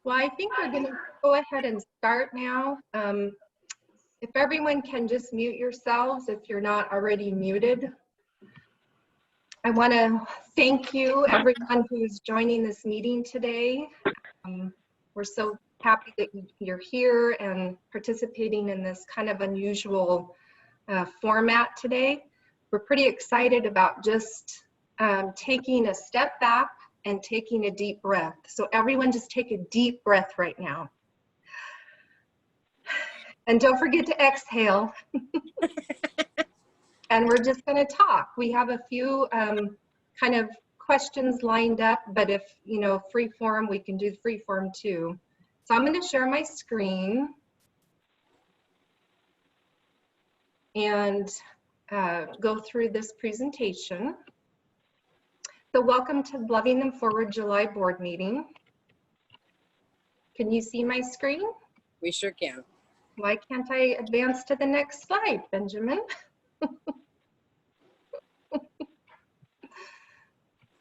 Well, I think we're going to go ahead and start now. If everyone can just mute yourselves if you're not already muted. I want to thank you, everyone who is joining this meeting today. We're so happy that you're here and participating in this kind of unusual format today. We're pretty excited about just taking a step back and taking a deep breath. So everyone just take a deep breath right now. And don't forget to exhale. And we're just going to talk. We have a few kind of questions lined up, but if, you know, free form, we can do free form too. So I'm going to share my screen and go through this presentation. So welcome to Loving Them Forward July board meeting. Can you see my screen? We sure can. Why can't I advance to the next slide, Benjamin?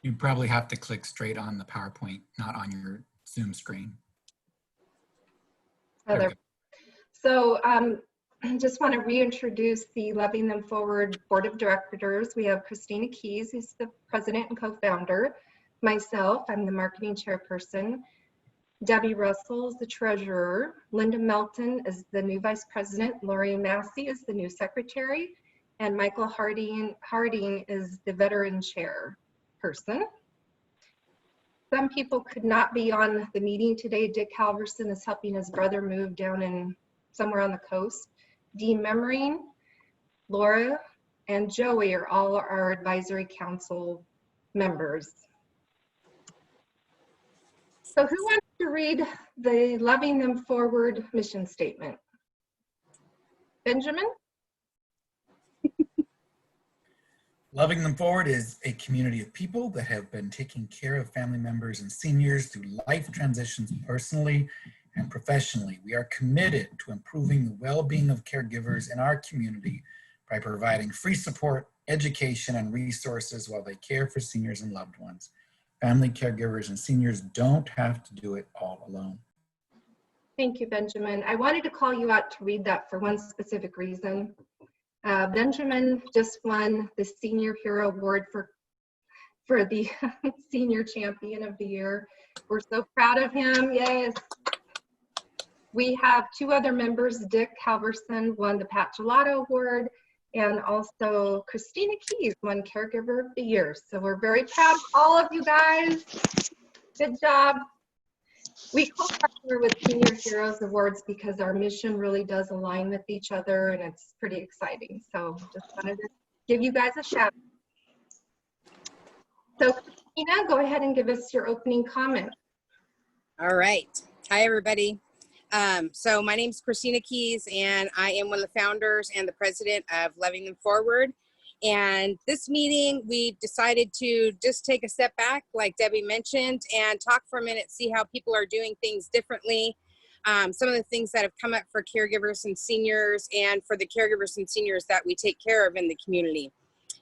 You probably have to click straight on the PowerPoint, not on your Zoom screen. So I just want to reintroduce the Loving Them Forward Board of Directors. We have Christina Keys, who's the president and co-founder. Myself, I'm the marketing chairperson. Debbie Russell is the treasurer. Linda Melton is the new vice president. Lori Massey is the new secretary. And Michael Harding is the veteran chairperson. Some people could not be on the meeting today. Dick Halverson is helping his brother move down in somewhere on the coast. Dean Memmering, Laura, and Joey are all our advisory council members. So who wants to read the Loving Them Forward mission statement? Benjamin? Loving Them Forward is a community of people that have been taking care of family members and seniors through life transitions personally and professionally. We are committed to improving the well-being of caregivers in our community by providing free support, education, and resources while they care for seniors and loved ones. Family caregivers and seniors don't have to do it all alone. Thank you, Benjamin. I wanted to call you out to read that for one specific reason. Benjamin just won the Senior Hero Award for the Senior Champion of the Year. We're so proud of him, yes. We have two other members. Dick Halverson won the Pat Gelato Award, and also Christina Keys won Caregiver of the Year. So we're very proud of all of you guys. Good job. We co-partner with Senior Heroes Awards because our mission really does align with each other, and it's pretty exciting. So just wanted to give you guys a shout out. So Christina, go ahead and give us your opening comment. All right. Hi, everybody. So my name is Christina Keys, and I am one of the founders and the president of Loving Them Forward. And this meeting, we decided to just take a step back, like Debbie mentioned, and talk for a minute, see how people are doing things differently. Some of the things that have come up for caregivers and seniors, and for the caregivers and seniors that we take care of in the community.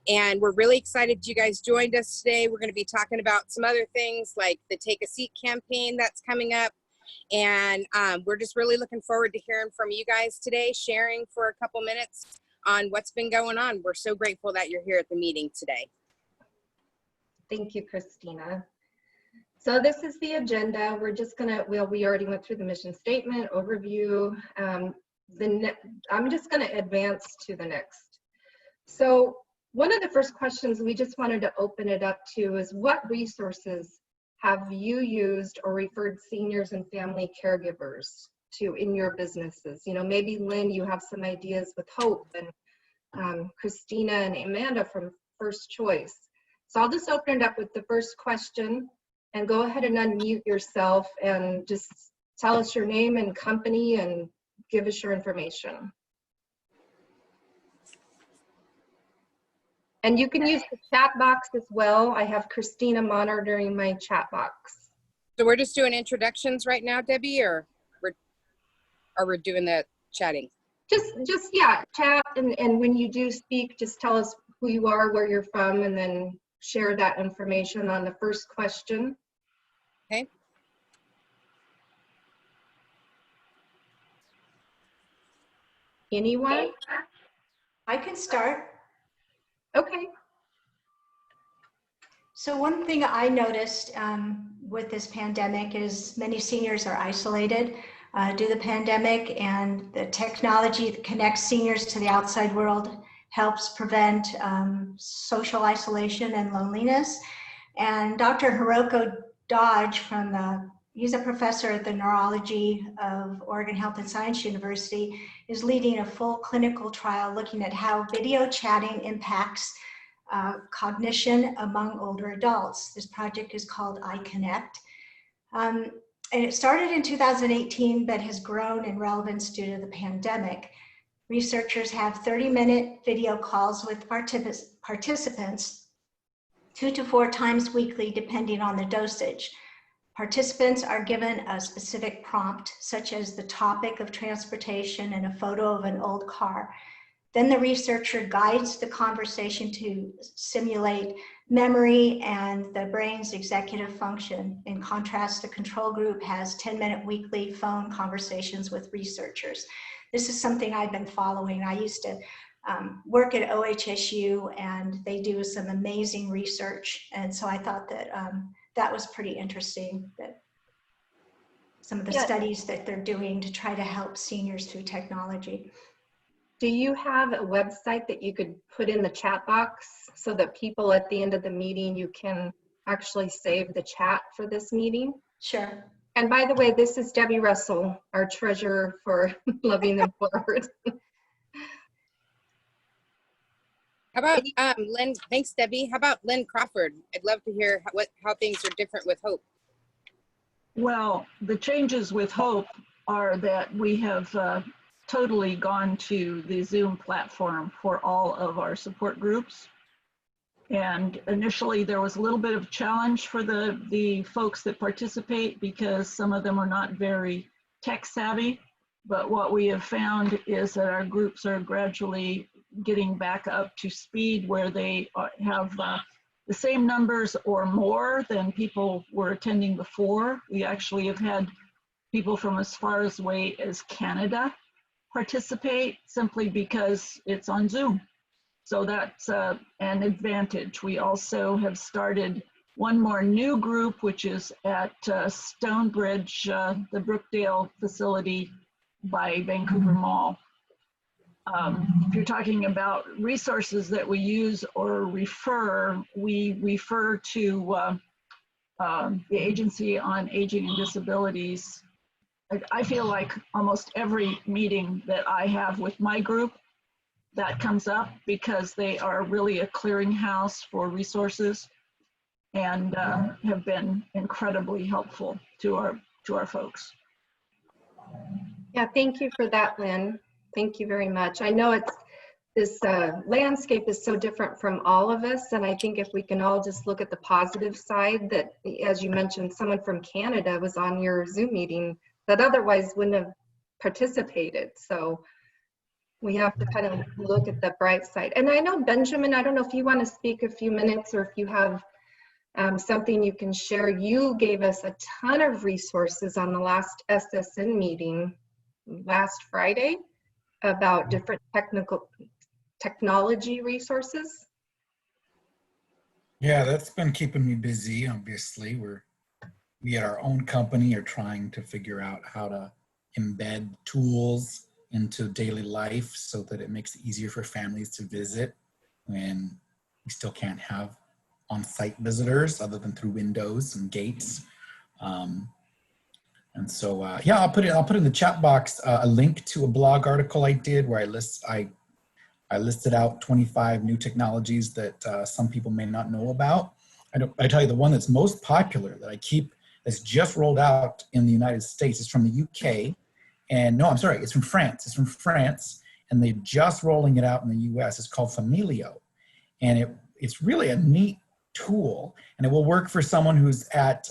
And we're really excited you guys joined us today. We're going to be talking about some other things like the Take a Seat campaign that's coming up. And we're just really looking forward to hearing from you guys today, sharing for a couple minutes on what's been going on. We're so grateful that you're here at the meeting today. Thank you, Christina. So this is the agenda. We're just gonna, well, we already went through the mission statement, overview. I'm just gonna advance to the next. So one of the first questions we just wanted to open it up to is, what resources have you used or referred seniors and family caregivers to in your businesses? You know, maybe Lynn, you have some ideas with Hope, and Christina and Amanda from First Choice. So I'll just open it up with the first question, and go ahead and unmute yourself and just tell us your name and company and give us your information. And you can use the chat box as well. I have Christina monitoring my chat box. So we're just doing introductions right now, Debbie, or we're doing the chatting? Just yeah, chat, and when you do speak, just tell us who you are, where you're from, and then share that information on the first question. Okay. Anyone? I can start. Okay. So one thing I noticed with this pandemic is many seniors are isolated due to the pandemic, and the technology that connects seniors to the outside world helps prevent social isolation and loneliness. And Dr. Hiroko Dodge he's a professor at the Neurology of Oregon Health and Science University, is leading a full clinical trial looking at how video chatting impacts cognition among older adults. This project is called iConnect. And it started in 2018, but has grown in relevance due to the pandemic. Researchers have 30-minute video calls with participants 2 to 4 times weekly, depending on the dosage. Participants are given a specific prompt, such as the topic of transportation and a photo of an old car. Then the researcher guides the conversation to simulate memory and the brain's executive function. In contrast, the control group has 10-minute weekly phone conversations with researchers. This is something I've been following. I used to work at OHSU, and they do some amazing research. And so I thought that that was pretty interesting, that some of the studies that they're doing to try to help seniors through technology. Do you have a website that you could put in the chat box so that people at the end of the meeting, you can actually save the chat for this meeting? Sure. And by the way, this is Debbie Russell, our treasurer for Loving Them Forward. How about Lynn? Thanks, Debbie. How about Lynn Crawford? I'd love to hear how things are different with Hope. Well, the changes with Hope are that we have totally gone to the Zoom platform for all of our support groups. And initially there was a little bit of challenge for the folks that participate because some of them are not very tech savvy. But what we have found is that our groups are gradually getting back up to speed where they have the same numbers or more than people were attending before. We actually have had people from as far away as Canada participate simply because it's on Zoom. So that's an advantage. We also have started one more new group, which is at Stonebridge, the Brookdale facility by Vancouver Mall. If you're talking about resources that we use or refer, we refer to the Agency on Aging and Disabilities. I feel like almost every meeting that I have with my group, that comes up because they are really a clearinghouse for resources and have been incredibly helpful to our folks. Yeah, thank you for that, Lynn. Thank you very much. I know this landscape is so different from all of us, and I think if we can all just look at the positive side, that as you mentioned, someone from Canada was on your Zoom meeting that otherwise wouldn't have participated. So we have to kind of look at the bright side. And I know, Benjamin, I don't know if you want to speak a few minutes or if you have something you can share. You gave us a ton of resources on the last SSN meeting last Friday about different technology resources. Yeah, that's been keeping me busy. Obviously, we at our own company are trying to figure out how to embed tools into daily life so that it makes it easier for families to visit when we still can't have on-site visitors other than through windows and gates. And so, yeah, I'll put in the chat box a link to a blog article I did where I listed out 25 new technologies that some people may not know about. I tell you, the one that's most popular that's just rolled out in the United States is from the UK. And no, I'm sorry, it's from France. It's from France, and they're just rolling it out in the US. It's called Familio. And it's really a neat tool, and it will work for someone who's at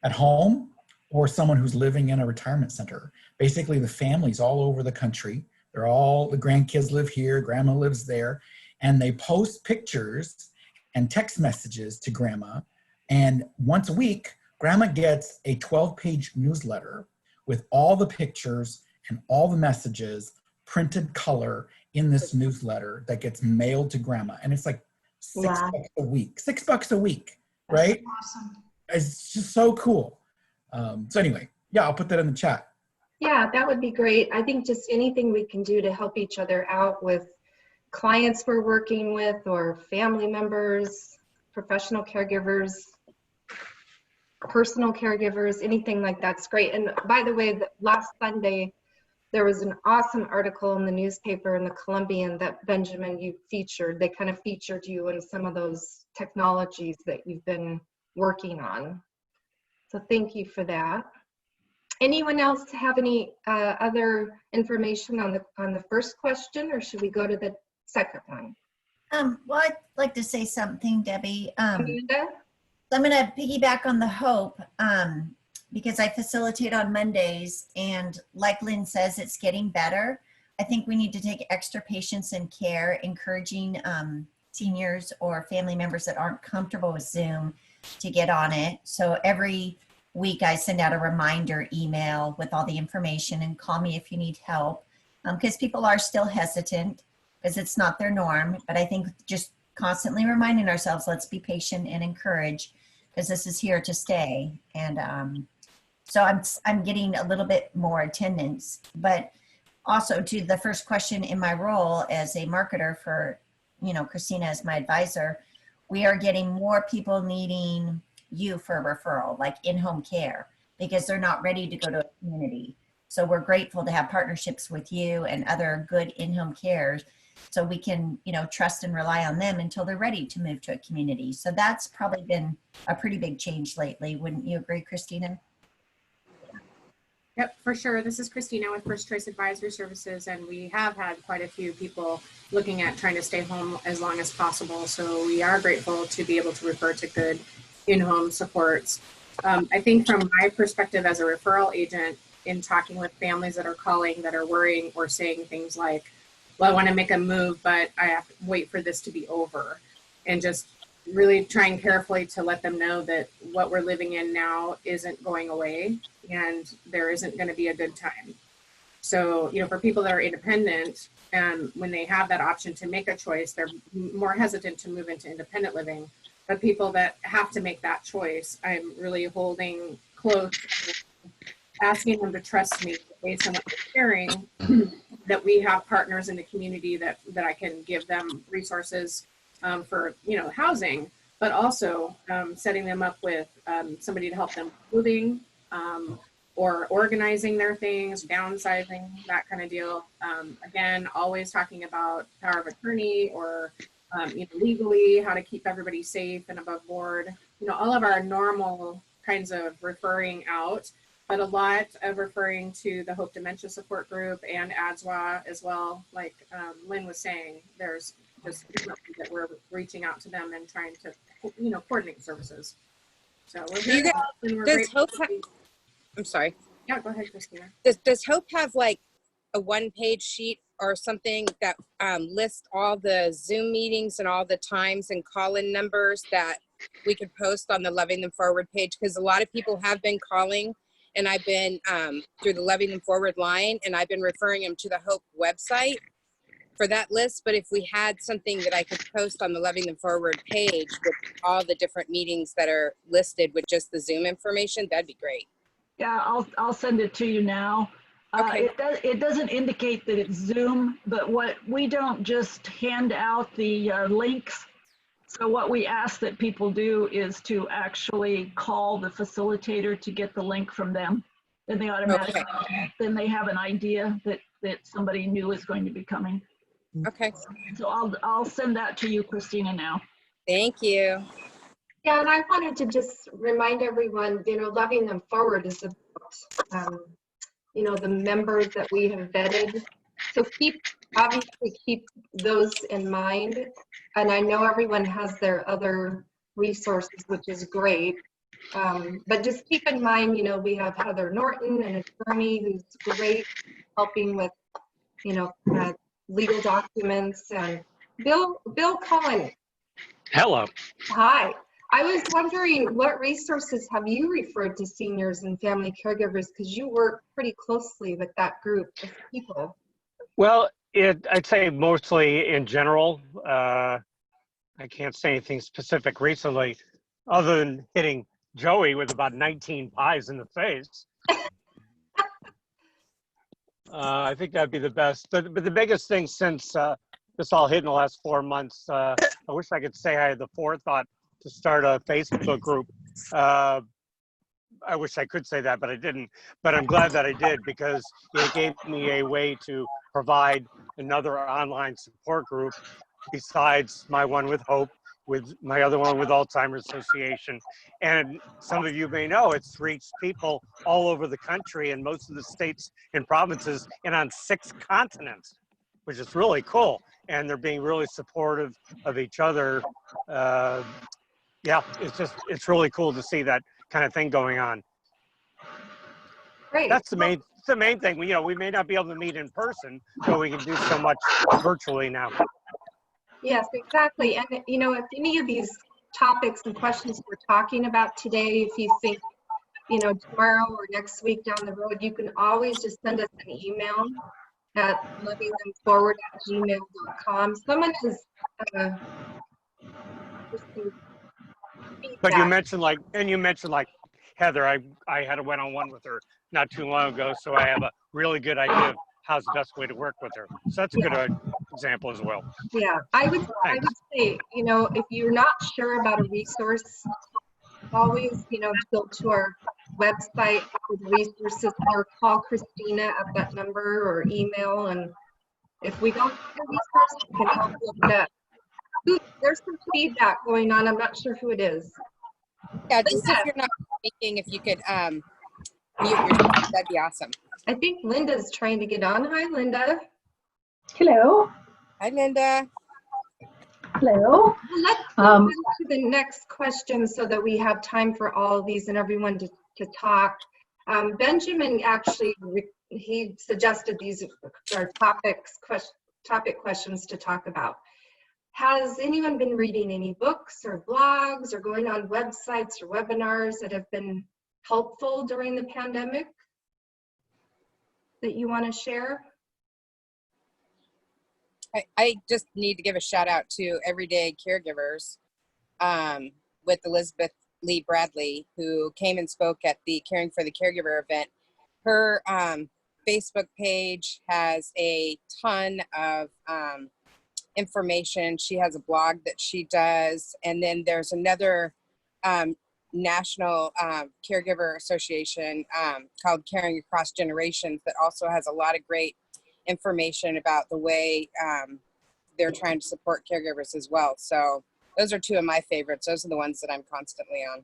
home or someone who's living in a retirement center. Basically, the families all over the country, the grandkids live here, grandma lives there, and they post pictures and text messages to grandma. And once a week, grandma gets a 12-page newsletter with all the pictures and all the messages printed color in this newsletter that gets mailed to grandma. And it's like Wow. $6 a week, $6 a week, right? That's awesome. It's just so cool. So anyway, yeah, I'll put that in the chat. Yeah, that would be great. I think just anything we can do to help each other out with clients we're working with or family members, professional caregivers, personal caregivers, anything like that's great. And by the way, last Sunday, there was an awesome article in the newspaper in the Columbian that Benjamin, you featured. They kind of featured you in some of those technologies that you've been working on. So thank you for that. Anyone else have any other information on the first question, or should we go to the second one? Well, I'd like to say something, Debbie. Amanda? I'm going to piggyback on the hope because I facilitate on Mondays, and like Lynn says, it's getting better. I think we need to take extra patience and care, encouraging seniors or family members that aren't comfortable with Zoom to get on it. So every week I send out a reminder email with all the information, and call me if you need help, because people are still hesitant because it's not their norm. But I think just constantly reminding ourselves, let's be patient and encourage, because this is here to stay. And so I'm getting a little bit more attendance. But also to the first question, in my role as a marketer for, Christina as my advisor, we are getting more people needing you for a referral, like in-home care, because they're not ready to go to a community. So we're grateful to have partnerships with you and other good in-home cares, so we can, trust and rely on them until they're ready to move to a community. So that's probably been a pretty big change lately. Wouldn't you agree, Christina? Yep, for sure. This is Christina with First Choice Advisory Services, and we have had quite a few people looking at trying to stay home as long as possible. So we are grateful to be able to refer to good in-home supports. I think from my perspective as a referral agent, in talking with families that are calling, that are worrying or saying things like, well, I want to make a move, but I have to wait for this to be over. And just really trying carefully to let them know that what we're living in now isn't going away, and there isn't going to be a good time. So, for people that are independent, and when they have that option to make a choice, they're more hesitant to move into independent living. But people that have to make that choice, I'm really holding close, asking them to trust me based on what they're sharing, that we have partners in the community that I can give them resources for, housing, but also setting them up with somebody to help them moving or organizing their things, downsizing, that kind of deal. Again, always talking about power of attorney or legally, how to keep everybody safe and above board. All of our normal kinds of referring out, but a lot of referring to the Hope Dementia Support Group and ADSWA as well. Like Lynn was saying, there's just that we're reaching out to them and trying to, coordinate services. So we're very Does Hope I'm sorry. Yeah, go ahead, Christina. Does Hope have like a one-page sheet or something that lists all the Zoom meetings and all the times and call-in numbers that we could post on the Loving Them Forward page? Because a lot of people have been calling, and I've been through the Loving Them Forward line, and I've been referring them to the Hope website for that list. But if we had something that I could post on the Loving Them Forward page with all the different meetings that are listed with just the Zoom information, that'd be great. Yeah, I'll send it to you now. Okay. It doesn't indicate that it's Zoom, but what we don't just hand out the links. So what we ask that people do is to actually call the facilitator to get the link from them. Then they automatically, then they have an idea that somebody new is going to be coming. Okay. So I'll send that to you, Christina, now. Thank you. Yeah, and I wanted to just remind everyone, Loving Them Forward is about, the members that we have vetted. So obviously keep those in mind. And I know everyone has their other resources, which is great. But just keep in mind, we have Heather Norton, an attorney who's great, helping with, legal documents, and Bill Cullen. Hello. Hi. I was wondering, what resources have you referred to seniors and family caregivers, because you work pretty closely with that group of people? Well, I'd say mostly in general. I can't say anything specific recently, other than hitting Joey with about 19 pies in the face. I think that'd be the best. But the biggest thing since this all hit in the last 4 months, I wish I could say I had the forethought to start a Facebook group. I wish I could say that, but I didn't. But I'm glad that I did, because it gave me a way to provide another online support group besides my one with Hope, with my other one with Alzheimer's Association. And some of you may know it's reached people all over the country in most of the states and provinces and on 6 continents, which is really cool. And they're being really supportive of each other. Yeah, it's really cool to see that kind of thing going on. Great. That's the main thing. We may not be able to meet in person, but we can do so much virtually now. Yes, exactly. And if any of these topics and questions we're talking about today, if you think, tomorrow or next week down the road, you can always just send us an email at lovingthemforward@gmail.com. Someone has But you feedback. mentioned like Heather, I had a one-on-one with her not too long ago, so I have a really good idea of how's the best way to work with her. So that's a good example as well. Yeah, I would say, if you're not sure about a resource, always, go to our website for the resources, or call Christina at that number, or email. And if we don't have a resource, we can help look it up. Ooh, there's some feedback going on. I'm not sure who it is. Yeah, just if you're not speaking, if you could mute yourself, that'd be awesome. I think Linda's trying to get on. Hi, Linda. Hello. Hi, Linda. Hello. Let's move to the next question so that we have time for all of these and everyone to talk. Benjamin actually, he suggested these are topic questions to talk about. Has anyone been reading any books or blogs or going on websites or webinars that have been helpful during the pandemic that you want to share? I just need to give a shout out to Everyday Caregivers with Elizabeth Lee Bradley, who came and spoke at the Caring for the Caregiver event. Her Facebook page has a ton of information. She has a blog that she does. And then there's another national caregiver association called Caring Across Generations that also has a lot of great information about the way they're trying to support caregivers as well. So those are 2 of my favorites. Those are the ones that I'm constantly on.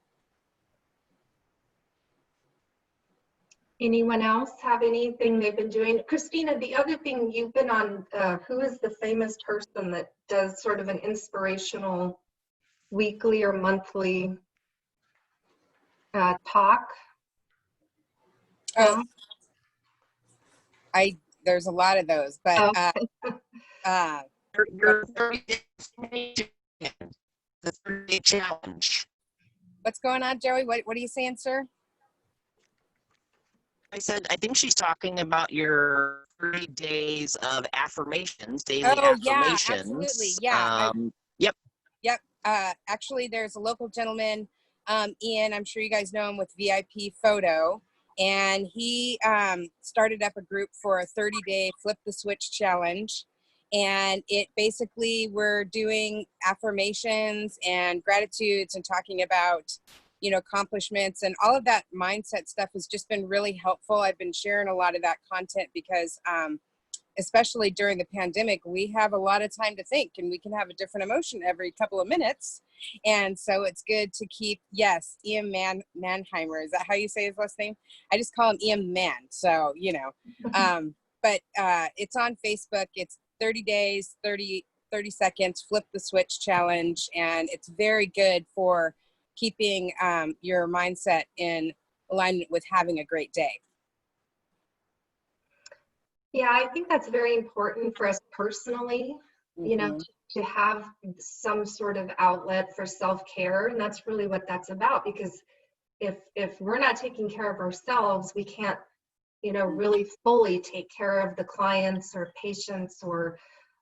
Anyone else have anything they've been doing? Christina, the other thing you've been on, who is the famous person that does sort of an inspirational weekly or monthly talk? Oh, there's a lot of those, but your 30-day the 30-day challenge. What's going on, Joey? What are you saying, sir? I said, I think she's talking about your 30 days of affirmations, daily affirmations. Yeah, absolutely. Yeah. Yep. Actually, there's a local gentleman, Ian, I'm sure you guys know him, with VIP Photo. And he started up a group for a 30-day Flip the Switch challenge. And it basically, we're doing affirmations and gratitudes and talking about, accomplishments, and all of that mindset stuff has just been really helpful. I've been sharing a lot of that content because especially during the pandemic, we have a lot of time to think, and we can have a different emotion every couple of minutes. And so it's good to keep, yes, Ian Mannheimer, is that how you say his last name? I just call him Ian Mann. So, but it's on Facebook. It's 30 days, 30 seconds, flip the switch challenge. And it's very good for keeping your mindset in alignment with having a great day. Yeah, I think that's very important for us personally, to have some sort of outlet for self-care. And that's really what that's about, because if we're not taking care of ourselves, we can't really fully take care of the clients or patients or,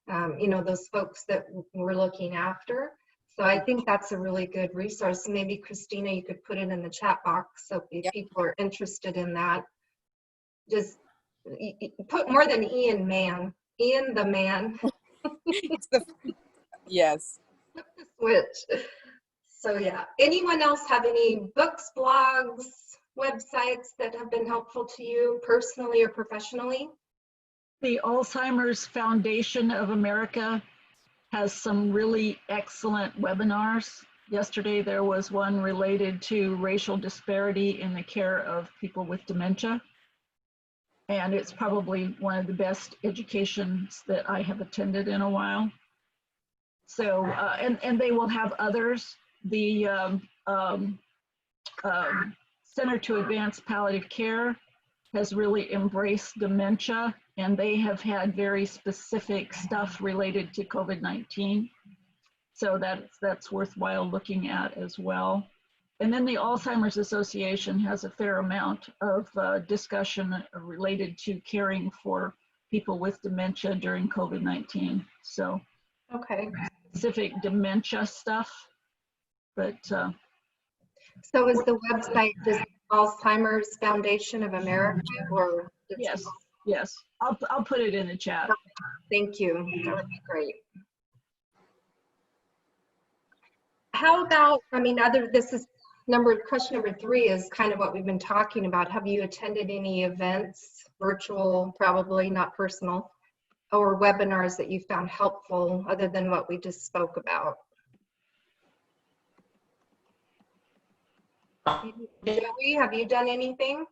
those folks that we're looking after. So I think that's a really good resource. Maybe Christina, you could put it in the chat box. So if Yep. people are interested in that, just put more than Ian man, Ian the man. It's the, yes. Switch. So yeah, anyone else have any books, blogs, websites that have been helpful to you personally or professionally? The Alzheimer's Foundation of America has some really excellent webinars. Yesterday, there was one related to racial disparity in the care of people with dementia. And it's probably one of the best educations that I have attended in a while. So, and they will have others. The Center to Advance Palliative Care has really embraced dementia, and they have had very specific stuff related to COVID-19. So that's worthwhile looking at as well. And then the Alzheimer's Association has a fair amount of discussion related to caring for people with dementia during COVID-19. So Okay. specific dementia stuff, but So is the website just Alzheimer's Foundation of America, or? yes, I'll put it in the chat. Thank you. That would be great. How about, this is question number 3 is kind of what we've been talking about. Have you attended any events, virtual, probably not personal, or webinars that you found helpful other than what we just spoke about? Joey, have you done anything?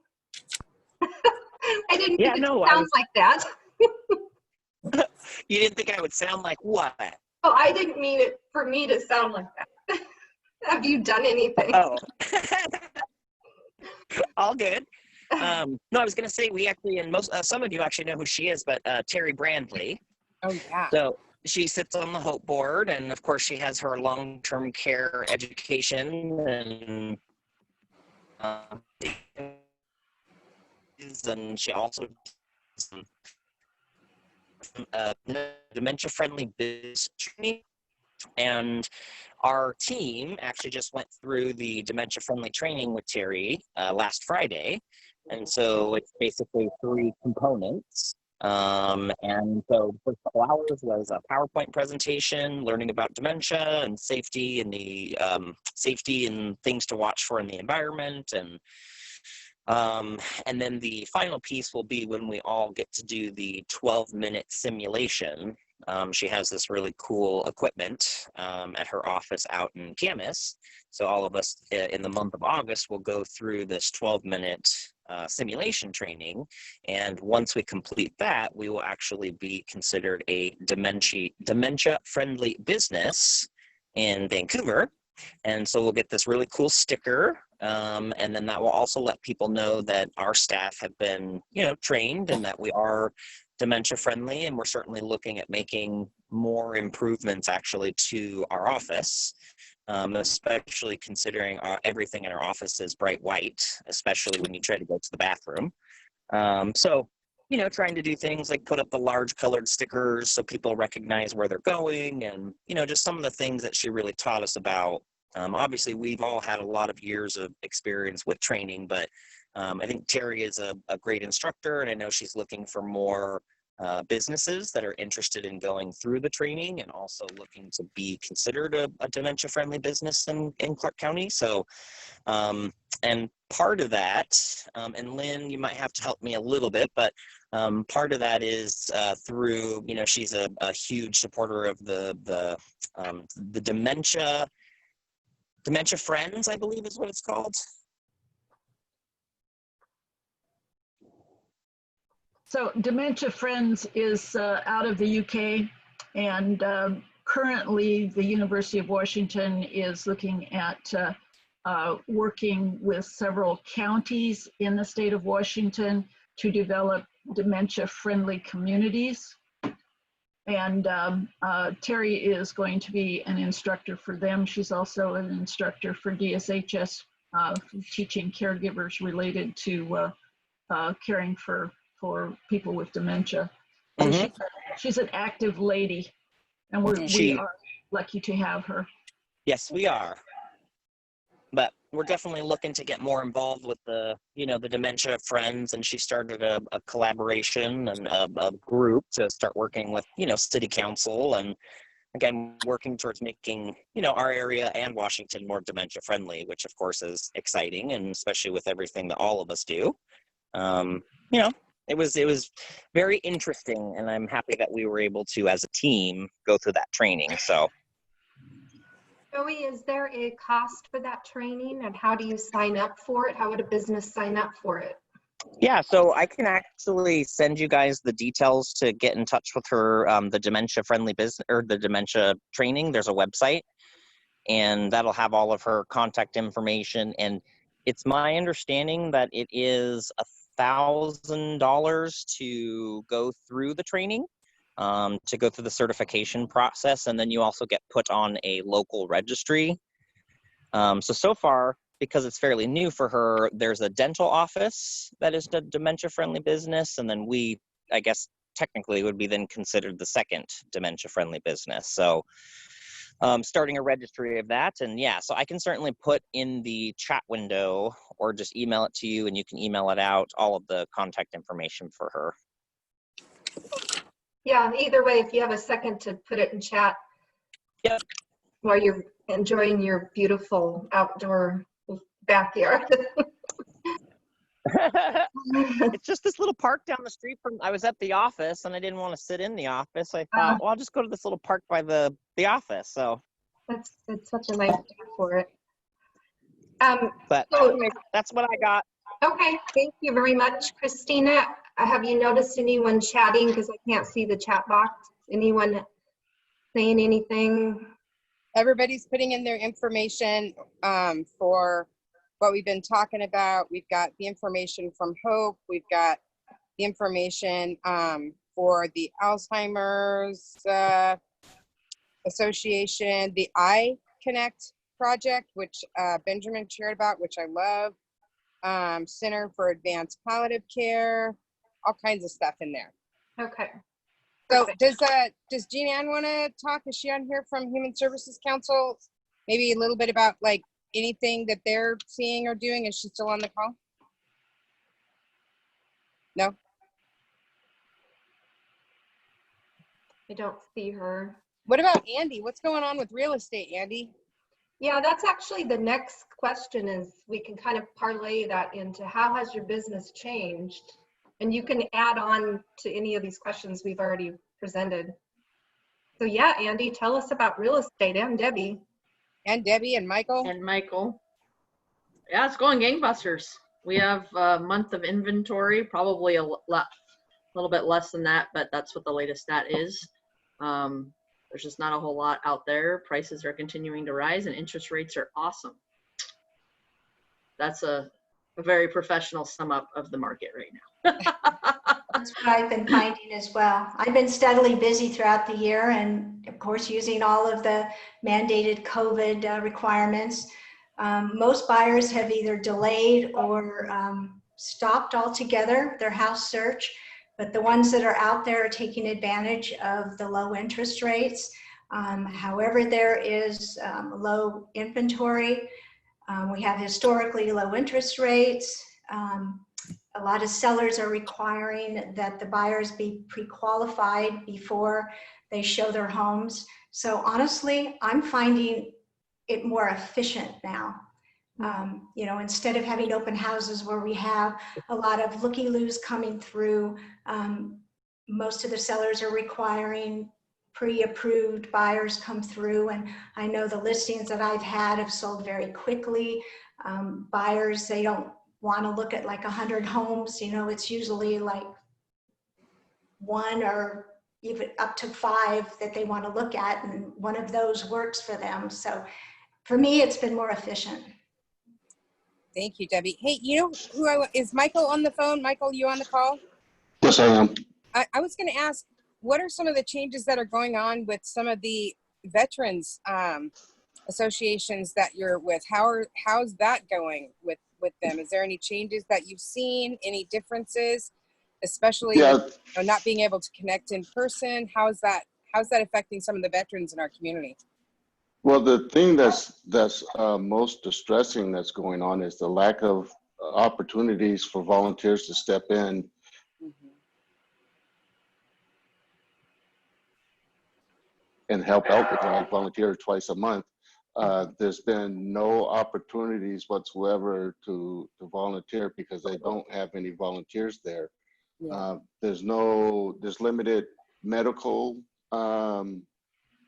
I didn't think it sounds like that. You didn't think I would sound like what? Oh, I didn't mean it for me to sound like that. Have you done anything? Oh, all good. No, I was going to say we actually, and some of you actually know who she is, but Terry Brandley. Oh, yeah. So she sits on the Hope Board, and of course she has her long-term care education and she also dementia-friendly business training. And our team actually just went through the dementia-friendly training with Terry last Friday. And so it's basically 3 components. And so the first couple hours was a PowerPoint presentation, learning about dementia and safety and the safety and things to watch for in the environment. And then the final piece will be when we all get to do the 12-minute simulation. She has this really cool equipment at her office out in Camas. So all of us in the month of August will go through this 12-minute simulation training. And once we complete that, we will actually be considered a dementia-friendly business in Vancouver. And so we'll get this really cool sticker. And then that will also let people know that our staff have been, trained and that we are dementia friendly, and we're certainly looking at making more improvements actually to our office, especially considering everything in our office is bright white, especially when you try to go to the bathroom. So, trying to do things like put up the large colored stickers so people recognize where they're going, and, just some of the things that she really taught us about. Obviously, we've all had a lot of years of experience with training, but I think Terry is a great instructor, and I know she's looking for more businesses that are interested in going through the training and also looking to be considered a dementia-friendly business in Clark County. So, and part of that, and Lynn, you might have to help me a little bit, but part of that is through, she's a huge supporter of the Dementia Friends, I believe is what it's called. So Dementia Friends is out of the UK, and currently the University of Washington is looking at working with several counties in the state of Washington to develop dementia-friendly communities. And Terry is going to be an instructor for them. She's also an instructor for DSHS, teaching caregivers related to caring for people with dementia. So Mhm. she's an active lady, and we She, are lucky to have her. yes, we are. But we're definitely looking to get more involved with the dementia friends, and she started a collaboration and a group to start working with city council, and again working towards making our area and Washington more dementia friendly, which of course is exciting, and especially with everything that all of us do. um, it was very interesting, and I'm happy that we were able to, as a team, go through that training. So Joey, is there a cost for that training, and how do you sign up for it? How would a business sign up for it? yeah, so I can actually send you guys the details to get in touch with her, the dementia friendly business, or the dementia training. There's a website, and that'll have all of her contact information. And it's my understanding that it is $1,000 to go through the training, to go through the certification process, and then you also get put on a local registry. So far, because it's fairly new for her, there's a dental office that is the dementia-friendly business, and then we, I guess, technically would be then considered the second dementia-friendly business. So starting a registry of that, and yeah, so I can certainly put in the chat window or just email it to you, and you can email it out, all of the contact information for her. Yeah, either way, if you have a second to put it in chat. Yep. While you're enjoying your beautiful outdoor backyard. It's just this little park down the street from, I was at the office and I didn't want to sit in the office. I thought, well, I'll just go to this little park by the office. So It's such a nice day for it. But so, anyway, that's what I got. Okay, thank you very much, Christina. Have you noticed anyone chatting? Because I can't see the chat box. Anyone saying anything? Everybody's putting in their information for what we've been talking about. We've got the information from Hope. We've got the information for the Alzheimer's Association, the iConnect project, which Benjamin shared about, which I love. Center for Advanced Palliative Care, all kinds of stuff in there. Okay. So does Jean Ann want to talk? Is she on here from Human Services Council? Maybe a little bit about like anything that they're seeing or doing. Is she still on the call? No? I don't see her. What about Andy? What's going on with real estate, Andy? Yeah, that's actually the next question, is we can kind of parlay that into how has your business changed? And you can add on to any of these questions we've already presented. So yeah, Andy, tell us about real estate, and Debbie. And Debbie and Michael. And Michael. Yeah, it's going gangbusters. We have a month of inventory, probably a little bit less than that, but that's what the latest stat is. There's just not a whole lot out there. Prices are continuing to rise and interest rates are awesome. That's a very professional sum up of the market right now. That's what I've been finding as well. I've been steadily busy throughout the year, and of course using all of the mandated COVID requirements. Most buyers have either delayed or stopped altogether their house search, but the ones that are out there are taking advantage of the low interest rates. However, there is low inventory. We have historically low interest rates. A lot of sellers are requiring that the buyers be pre-qualified before they show their homes. So honestly, I'm finding it more efficient now. You know, instead of having open houses where we have a lot of looky-loos coming through, most of the sellers are requiring pre-approved buyers come through. And I know the listings that I've had have sold very quickly. Buyers, they don't want to look at like 100 homes, you know, it's usually like 1 or even up to 5 that they want to look at, and one of those works for them. So for me, it's been more efficient. Thank you, Debbie. Hey, you know who is Michael on the phone? Michael, you on the call? Yes, I am. I was going to ask, what are some of the changes that are going on with some of the veterans associations that you're with? How's that going with with them? Is there any changes that you've seen? Any differences, especially Yeah, with not being able to connect in person? How's that affecting some of the veterans in our community? well, the thing that's most distressing that's going on is the lack of opportunities for volunteers to step in and help out with like volunteer twice a month. There's been no opportunities whatsoever to volunteer because they don't have any volunteers there. Yeah. There's limited medical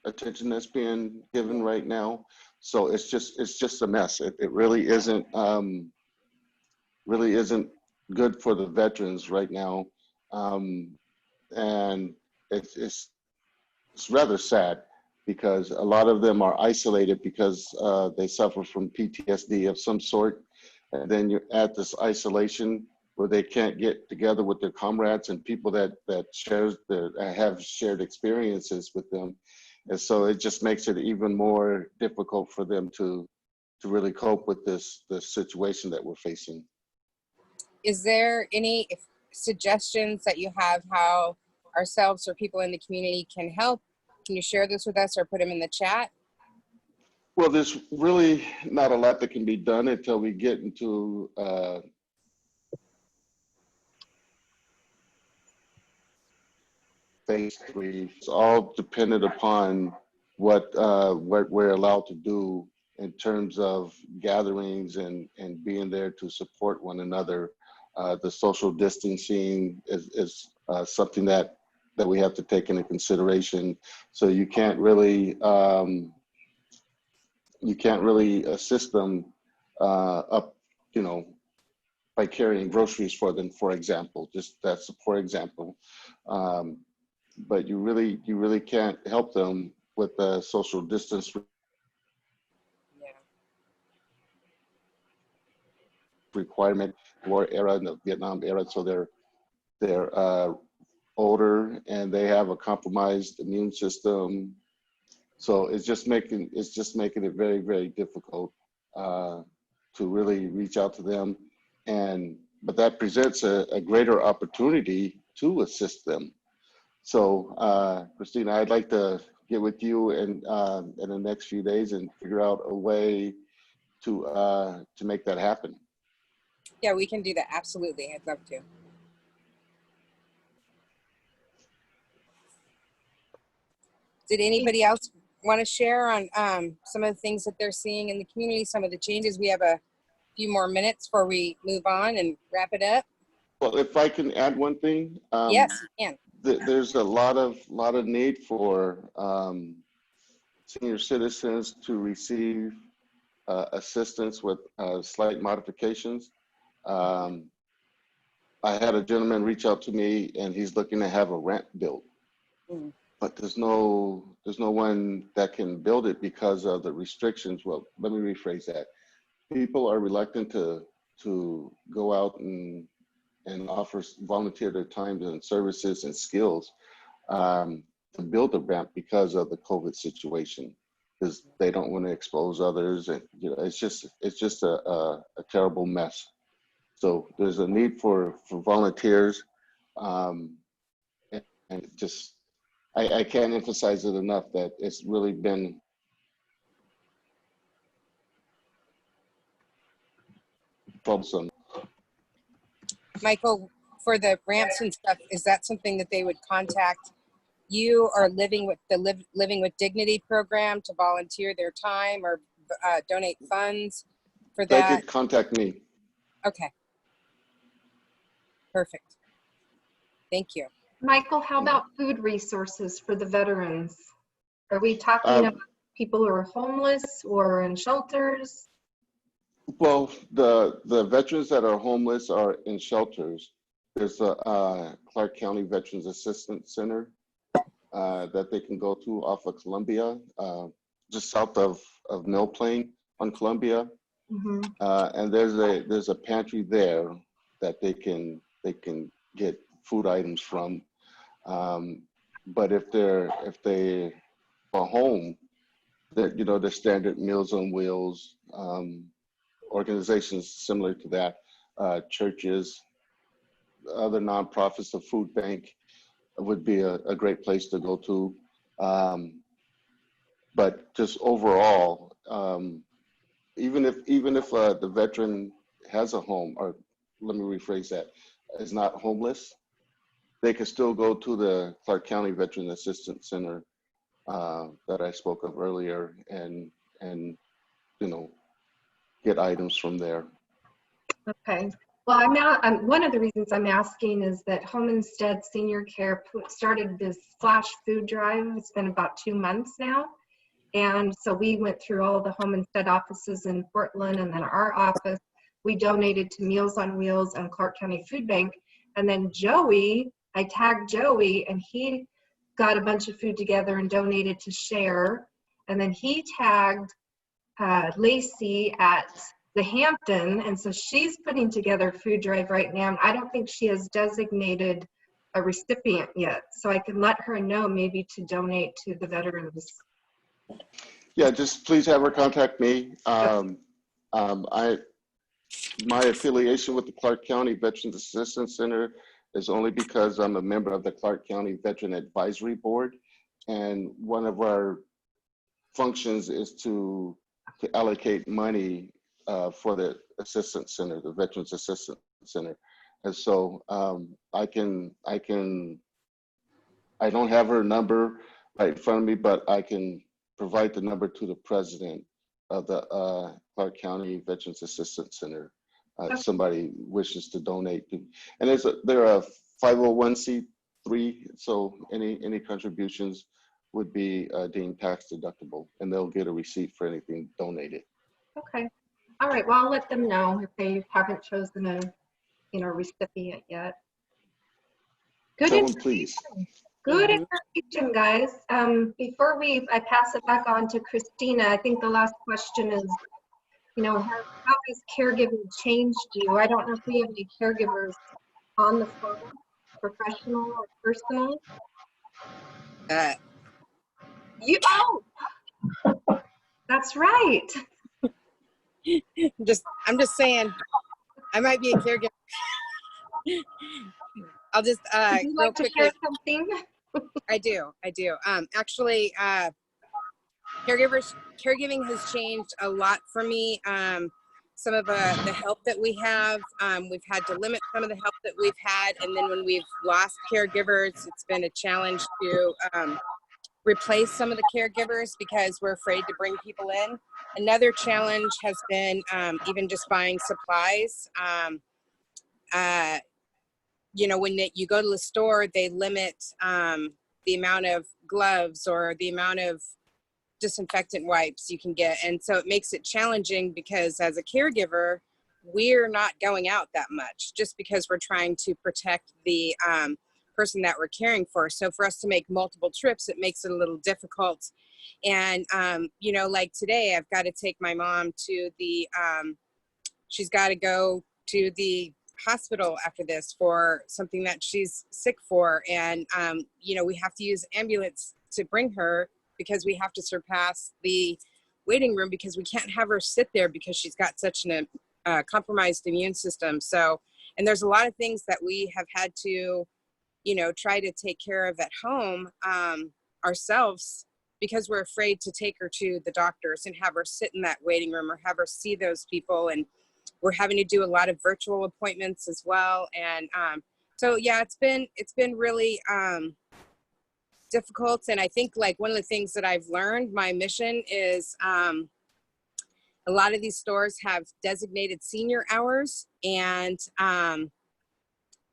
attention that's being given right now. So it's just a mess. It really isn't good for the veterans right now. And it's rather sad because a lot of them are isolated because they suffer from PTSD of some sort. And then you're at this isolation where they can't get together with their comrades and people that have shared experiences with them. And so it just makes it even more difficult for them to really cope with this situation that we're facing. Is there any suggestions that you have how ourselves or people in the community can help? Can you share this with us or put them in the chat? Well, there's really not a lot that can be done until we get into phase 3. It's all dependent upon what we're allowed to do in terms of gatherings and being there to support one another. The social distancing is something that we have to take into consideration. So you can't really assist them up, by carrying groceries for them, for example. Just that's for example. But you really can't help them with the social distance requirement, war era and the Vietnam era. So they're older and they have a compromised immune system. So it's just making it very, very difficult to really reach out to them. But that presents a greater opportunity to assist them. So Christina, I'd like to get with you in the next few days and figure out a way to make that happen. Yeah, we can do that. Absolutely. I'd love to. Did anybody else want to share on some of the things that they're seeing in the community, some of the changes? We have a few more minutes before we move on and wrap it up. Well, if I can add one thing. Yes, you can. There's a lot of need for senior citizens to receive assistance with slight modifications. I had a gentleman reach out to me and he's looking to have a ramp built. But there's no one that can build it because of the restrictions. Well, let me rephrase that. People are reluctant to go out and offer volunteer their time and services and skills to build a ramp because of the COVID situation, because they don't want to expose others, and it's just a terrible mess. So there's a need for volunteers, and just I can't emphasize it enough that it's really been troublesome. Michael, for the ramps and stuff, is that something that they would contact you or Living with Dignity program to volunteer their time or donate funds for that? They could contact me. Okay. Perfect. Thank you. Michael, how about food resources for the veterans? Are we talking about people who are homeless or in shelters? Well, the veterans that are homeless are in shelters. There's a Clark County Veterans Assistance Center that they can go to off of Columbia, just south of Mill Plain on Columbia. And there's a pantry there that they can get food items from. But if they are home, that the standard Meals on Wheels organizations similar to that, churches, other nonprofits, the food bank would be a great place to go to. But just overall, even if the veteran has a home, or let me rephrase that, is not homeless, they can still go to the Clark County Veteran Assistance Center that I spoke of earlier, and get items from there. Okay. Well, one of the reasons I'm asking is that Home Instead Senior Care started this flash food drive. It's been about 2 months now. And so we went through all the Home Instead offices in Portland, and then our office. We donated to Meals on Wheels and Clark County Food Bank. And then Joey, I tagged Joey, and he got a bunch of food together and donated to Share. And then he tagged Lacey at the Hampton, and so she's putting together a food drive right now. And I don't think she has designated a recipient yet, so I can let her know maybe to donate to the veterans. Yeah, just please have her contact me. My affiliation with the Clark County Veterans Assistance Center is only because I'm a member of the Clark County Veteran Advisory Board, and one of our functions is to allocate money for the Assistance Center, the Veterans Assistance Center. And so I don't have her number right in front of me, but I can provide the number to the president of the Clark County Veterans Assistance Center. If somebody wishes to donate. And they're a 501c3, so any contributions would be deemed tax deductible, and they'll get a receipt for anything donated. Okay. All right. Well, I'll let them know if they haven't chosen a recipient yet. Good. Tell them, please. Good information, guys. Before I pass it back on to Christina, I think the last question is, how has caregiving changed you? I don't know if we have any caregivers on the phone, professional or personal. That's right. I'm just saying, I might be a caregiver. I'll just Would you like to share something? I do. Actually, caregiving has changed a lot for me. Some of the help that we have, we've had to limit some of the help that we've had, and then when we've lost caregivers, it's been a challenge to replace some of the caregivers because we're afraid to bring people in. Another challenge has been even just buying supplies. When you go to the store, they limit the amount of gloves or the amount of disinfectant wipes you can get. And so it makes it challenging because as a caregiver, we're not going out that much just because we're trying to protect the person that we're caring for. So for us to make multiple trips, it makes it a little difficult. And, like today, I've got to take my mom to she's got to go to the hospital after this for something that she's sick for. And, we have to use ambulance to bring her because we have to surpass the waiting room because we can't have her sit there because she's got such a compromised immune system. So, and there's a lot of things that we have had to, try to take care of at home ourselves because we're afraid to take her to the doctors and have her sit in that waiting room or have her see those people. And we're having to do a lot of virtual appointments as well. And so, yeah, it's been really difficult. And I think one of the things that I've learned, my mission is a lot of these stores have designated senior hours, and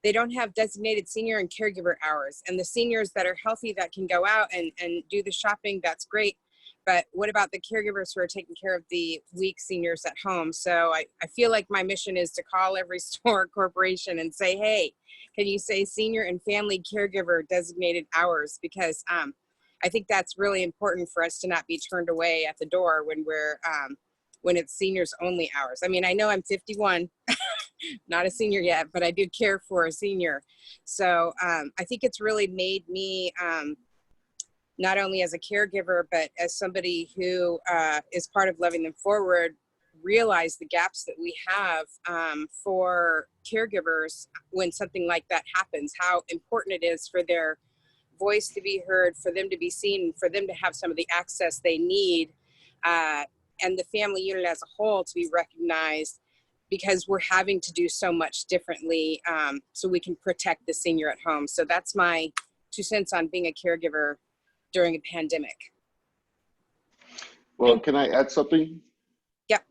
they don't have designated senior and caregiver hours. And the seniors that are healthy that can go out and do the shopping, that's great. But what about the caregivers who are taking care of the weak seniors at home? So I feel like my mission is to call every store corporation and say, hey, can you say senior and family caregiver designated hours? Because I think that's really important for us to not be turned away at the door when when it's seniors only hours. I mean, I know I'm 51, not a senior yet, but I do care for a senior. So I think it's really made me, not only as a caregiver, but as somebody who is part of Loving Them Forward, realize the gaps that we have for caregivers when something like that happens, how important it is for their voice to be heard, for them to be seen, for them to have some of the access they need, and the family unit as a whole to be recognized, because we're having to do so much differently so we can protect the senior at home. So that's my 2 cents on being a caregiver during a pandemic. Well, can I add something? Yep.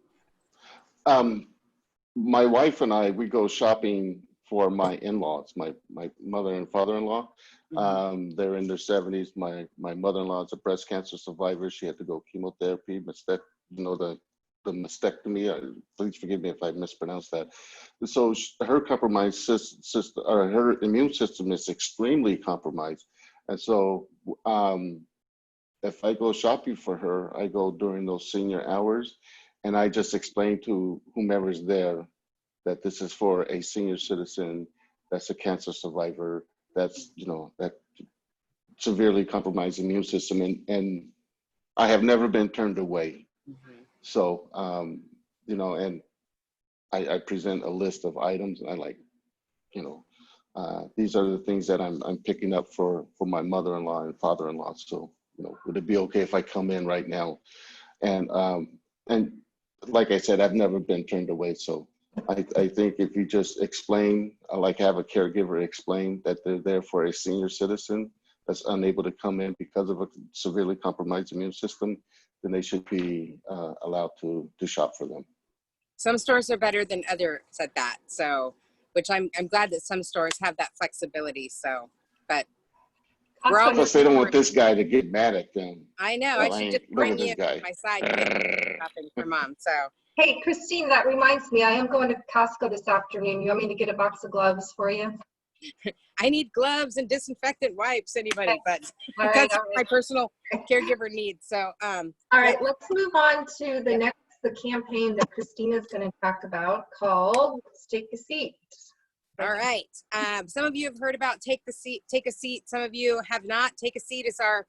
My wife and I, we go shopping for my in-laws, my mother and father-in-law. They're in their 70s. My mother-in-law is a breast cancer survivor. She had to go chemotherapy, the mastectomy. Please forgive me if I mispronounced that. So her compromised system, or her immune system, is extremely compromised. And so if I go shopping for her, I go during those senior hours, and I just explain to whomever's there that this is for a senior citizen that's a cancer survivor, that's, that severely compromised immune system. And I have never been turned away. So, and I present a list of items, and I like, these are the things that I'm picking up for my mother-in-law and father-in-law. So, would it be okay if I come in right now? And like I said, I've never been turned away. So I think if you just explain, have a caregiver explain that they're there for a senior citizen that's unable to come in because of a severely compromised immune system, then they should be allowed to shop for them. Some stores are better than others at that. So, which I'm glad that some stores have that flexibility. So, but we're all. Plus, they don't want this guy to get mad at them. I know. Well, I should just bring you on my side shopping for mom. So. Hey, Christine, that reminds me, I am going to Costco this afternoon. You want me to get a box of gloves for you? I need gloves and disinfectant wipes, anybody, but all right, that's all what my personal caregiver needs. So, all right, let's move on to the campaign that Christina's going to talk about, called Let's Take a Seat. All right. Some of you have heard about Take a Seat. Some of you have not. Take a Seat is our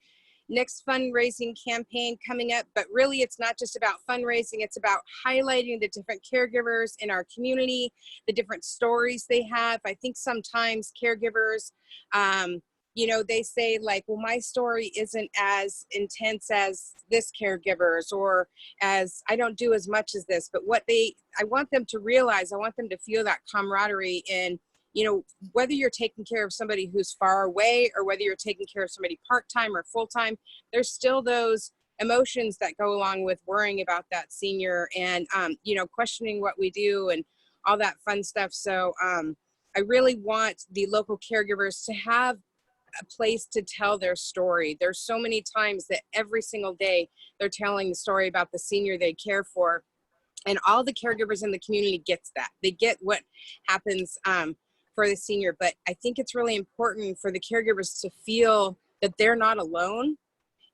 next fundraising campaign coming up, but really it's not just about fundraising. It's about highlighting the different caregivers in our community, the different stories they have. I think sometimes caregivers, they say like, well, my story isn't as intense as this caregiver's, or as I don't do as much as this, but I want them to realize, I want them to feel that camaraderie in, whether you're taking care of somebody who's far away or whether you're taking care of somebody part-time or full-time, there's still those emotions that go along with worrying about that senior and, questioning what we do and all that fun stuff. So I really want the local caregivers to have a place to tell their story. There's so many times that every single day they're telling the story about the senior they care for, and all the caregivers in the community gets that. They get what happens for the senior, but I think it's really important for the caregivers to feel that they're not alone.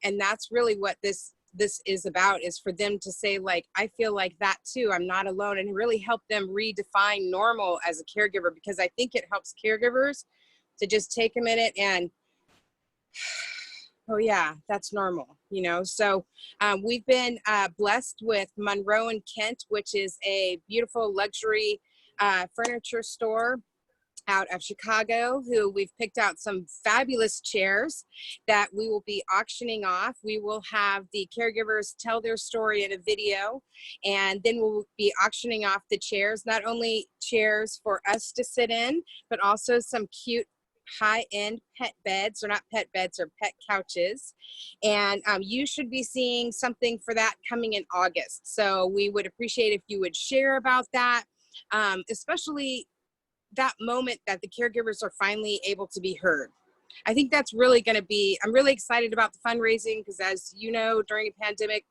And that's really what this is about, is for them to say, like, I feel like that too, I'm not alone, and really help them redefine normal as a caregiver, because I think it helps caregivers to just take a minute and, oh yeah, that's normal, So we've been blessed with Monroe and Kent, which is a beautiful luxury furniture store out of Chicago, who we've picked out some fabulous chairs that we will be auctioning off. We will have the caregivers tell their story in a video, and then we'll be auctioning off the chairs, not only chairs for us to sit in, but also some cute high-end pet beds, or not pet beds, or pet couches. And you should be seeing something for that coming in August. So we would appreciate if you would share about that, especially that moment that the caregivers are finally able to be heard. I think that's really going to be, I'm really excited about the fundraising, because as you know, during a pandemic,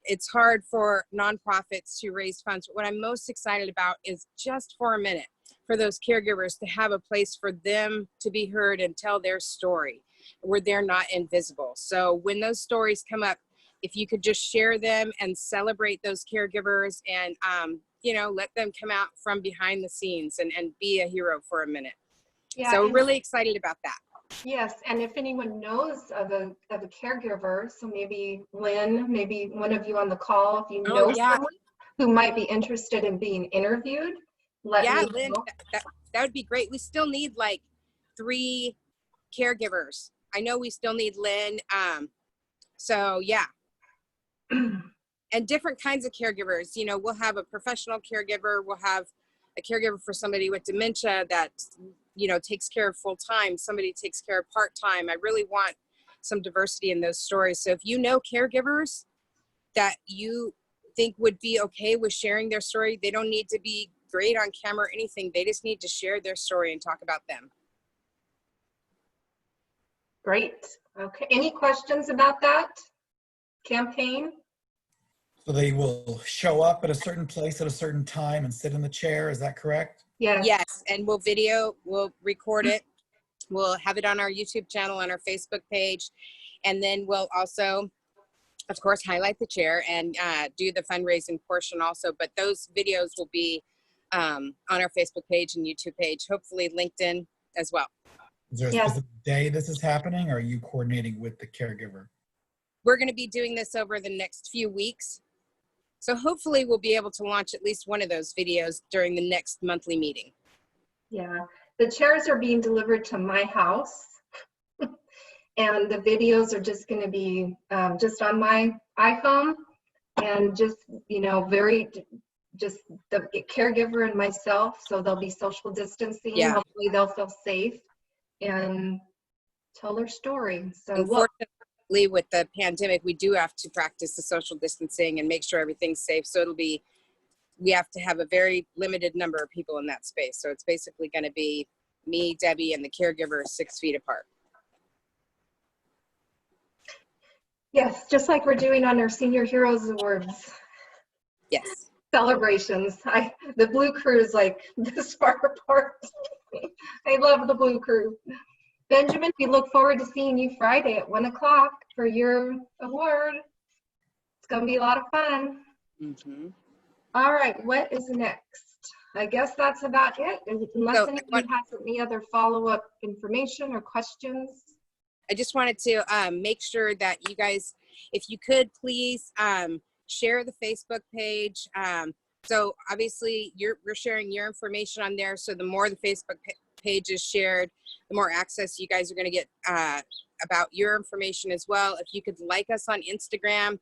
it's hard for nonprofits to raise funds. But what I'm most excited about is just for a minute, for those caregivers to have a place for them to be heard and tell their story where they're not invisible. So when those stories come up, if you could just share them and celebrate those caregivers and, let them come out from behind the scenes and be a hero for a minute. Yeah, so we're really excited about that. Yes, and if anyone knows of a caregiver, so maybe Lynn, maybe one of you on the call, if you know someone who might be interested in being interviewed, let Yeah, me Lynn, know. that would be great. We still need like 3 caregivers. I know we still need Lynn. So yeah, and different kinds of caregivers. You know, we'll have a professional caregiver. We'll have a caregiver for somebody with dementia that, you know, takes care of full time. Somebody takes care of part time. I really want some diversity in those stories. So if you know caregivers that you think would be okay with sharing their story, they don't need to be great on camera or anything. They just need to share their story and talk about them. Great. Okay. Any questions about that campaign? So they will show up at a certain place at a certain time and sit in the chair. Is that correct? Yes. Yes, and we'll record it. We'll have it on our YouTube channel, on our Facebook page, and then we'll also, of course, highlight the chair and do the fundraising portion also. But those videos will be on our Facebook page and YouTube page, hopefully LinkedIn as well. Is there a Yes. specific day this is happening, or are you coordinating with the caregiver? We're going to be doing this over the next few weeks. So hopefully we'll be able to launch at least one of those videos during the next monthly meeting. Yeah. The chairs are being delivered to my house. And the videos are just going to be just on my iPhone, and just, you know, just the caregiver and myself. So there'll be social distancing. Yeah. Hopefully they'll feel safe and tell their story. So Unfortunately, with the pandemic, we do have to practice the social distancing and make sure everything's safe. So we have to have a very limited number of people in that space. So it's basically going to be me, Debbie, and the caregiver 6 feet apart. yes, just like we're doing on our Senior Heroes Awards Yes. celebrations. The Blue Crew is like this far apart. I love the Blue Crew. Benjamin, we look forward to seeing you Friday at 1 o'clock for your award. It's going to be a lot of fun. Mm-hmm. All right, what is next? I guess that's about it, unless anybody has any other follow-up information or questions. I just wanted to make sure that you guys, if you could please share the Facebook page. So obviously we're sharing your information on there. So the more the Facebook page is shared, the more access you guys are going to get about your information as well. If you could like us on Instagram,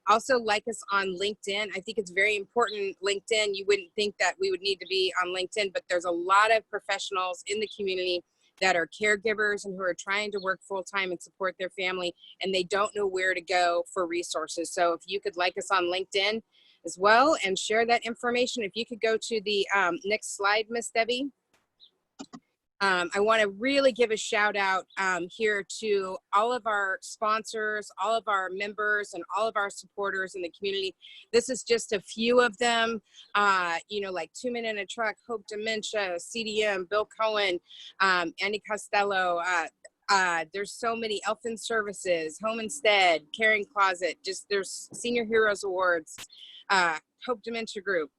also like us on LinkedIn. I think it's very important. LinkedIn, you wouldn't think that we would need to be on LinkedIn, but there's a lot of professionals in the community that are caregivers and who are trying to work full-time and support their family, and they don't know where to go for resources. So if you could like us on LinkedIn as well and share that information. If you could go to the next slide, Miss Debbie. I want to really give a shout out here to all of our sponsors, all of our members, and all of our supporters in the community. This is just a few of them, you know, like 2 Men in a Truck, Hope Dementia, CDM, Bill Cohen, Andy Costello. There's so many, Elfin Services, Home Instead, Caring Closet, just there's Senior Heroes Awards, Hope Dementia Group,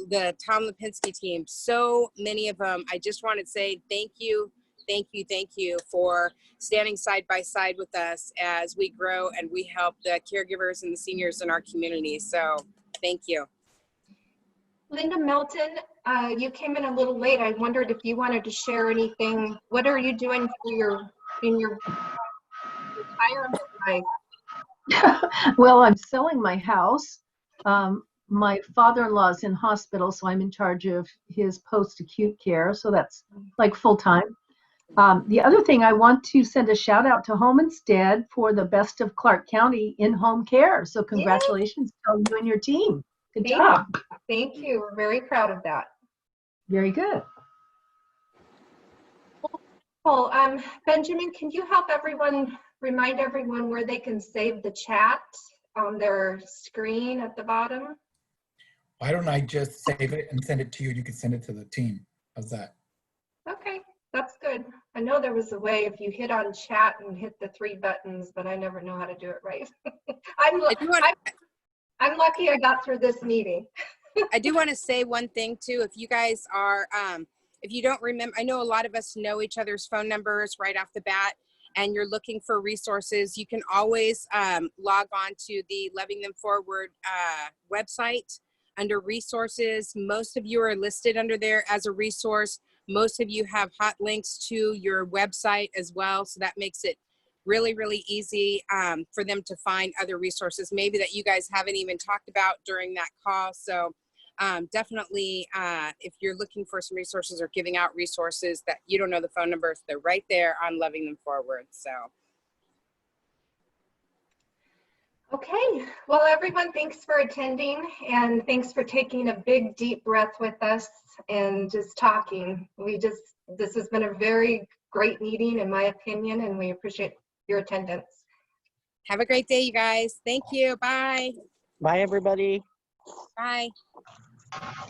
the Tom Lipinski team, so many of them. I just want to say thank you for standing side by side with us as we grow and we help the caregivers and the seniors in our community. So thank you. Linda Melton, you came in a little late. I wondered if you wanted to share anything. What are you doing for in your retirement life? Well, I'm selling my house. My father-in-law is in hospital, so I'm in charge of his post-acute care. So that's like full-time. The other thing, I want to send a shout out to Home Instead for the Best of Clark County in-home care. So congratulations to you and your team. Good job. Thank you. We're very proud of that. Very good. Well, Benjamin, can you help remind everyone where they can save the chat on their screen at the bottom? Why don't I just save it and send it to you? You can send it to the team. How's that? Okay, that's good. I know there was a way if you hit on chat and hit the 3 buttons, but I never know how to do it right. I'm lucky I got through this meeting. I do want to say one thing too. If you guys are, if you don't remember, I know a lot of us know each other's phone numbers right off the bat, and you're looking for resources, you can always log on to the Loving Them Forward website. under resources. Most of you are listed under there as a resource. Most of you have hot links to your website as well. So that makes it really, really easy for them to find other resources, maybe that you guys haven't even talked about during that call. So definitely, if you're looking for some resources or giving out resources that you don't know the phone numbers, they're right there on Loving Them Forward. So. Okay, well, everyone, thanks for attending and thanks for taking a big, deep breath with us and just talking. This has been a very great meeting in my opinion, and we appreciate your attendance. Have a great day, you guys. Thank you. Bye. Bye, everybody. Bye.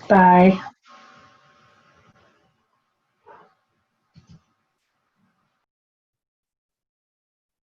Bye.